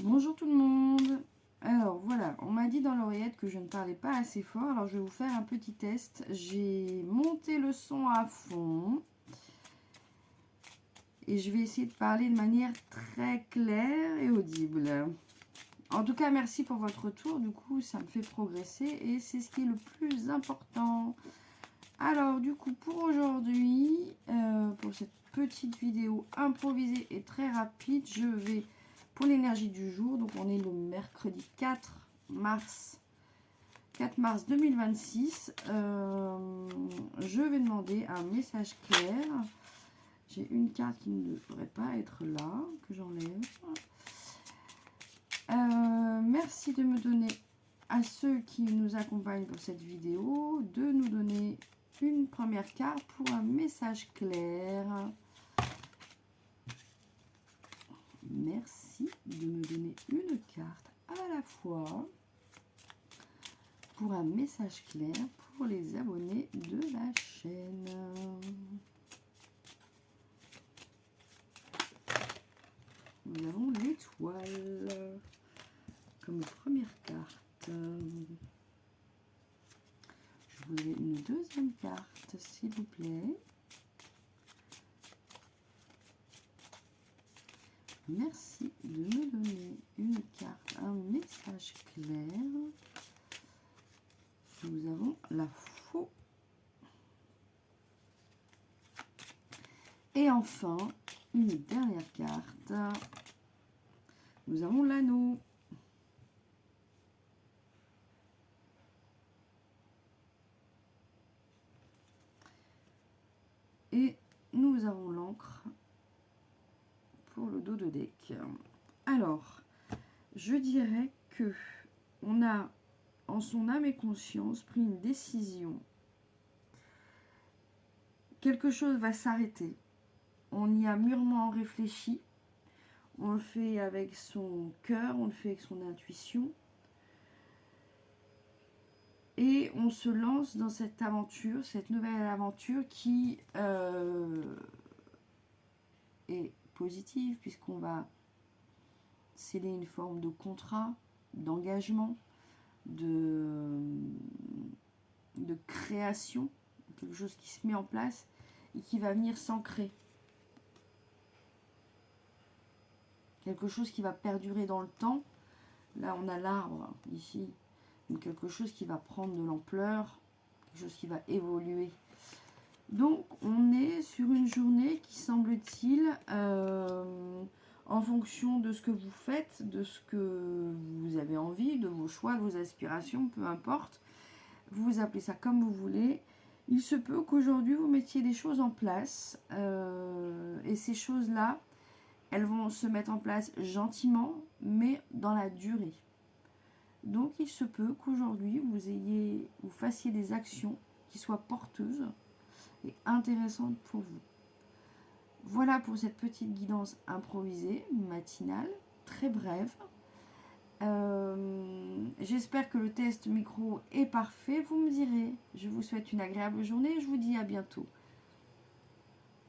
Bonjour tout le monde. Alors voilà, on m'a dit dans l'oreillette que je ne parlais pas assez fort, alors je vais vous faire un petit test. J'ai monté le son à fond et je vais essayer de parler de manière très claire et audible. En tout cas, merci pour votre retour, du coup ça me fait progresser et c'est ce qui est le plus important. Alors du coup pour aujourd'hui, pour cette petite vidéo improvisée et très rapide, je vais... Pour l'énergie du jour, donc on est le mercredi 4 mars 2026. Je vais demander un message clair. J'ai une carte qui ne devrait pas être là, que j'enlève. Merci de me donner, à ceux qui nous accompagnent pour cette vidéo, de nous donner une première carte pour un message clair. Merci de me donner une carte à la fois pour un message clair pour les abonnés de la chaîne. Nous avons l'étoile comme première carte. Je voudrais une deuxième carte, s'il vous plaît. Merci de me donner une carte, un message clair. Nous avons la faux. Et enfin, une dernière carte. Nous avons l'anneau. Et nous avons l'encre pour le dos de deck. Alors, je dirais que on a en son âme et conscience pris une décision. Quelque chose va s'arrêter. On y a mûrement réfléchi. On le fait avec son cœur, on le fait avec son intuition. Et on se lance dans cette aventure, cette nouvelle aventure qui est positive, puisqu'on va sceller une forme de contrat, d'engagement, de création, quelque chose qui se met en place et qui va venir s'ancrer. Quelque chose qui va perdurer dans le temps. Là, on a l'arbre ici. Donc, quelque chose qui va prendre de l'ampleur, quelque chose qui va évoluer. Donc, on est sur une journée qui semble-t-il, en fonction de ce que vous faites, de ce que vous avez envie, de vos choix, de vos aspirations, peu importe. Vous appelez ça comme vous voulez. Il se peut qu'aujourd'hui, vous mettiez des choses en place. Et ces choses-là, elles vont se mettre en place gentiment, mais dans la durée. Donc, il se peut qu'aujourd'hui, vous fassiez des actions qui soient porteuses et intéressantes pour vous. Voilà pour cette petite guidance improvisée, matinale, très brève. J'espère que le test micro est parfait. Vous me direz. Je vous souhaite une agréable journée et je vous dis à bientôt.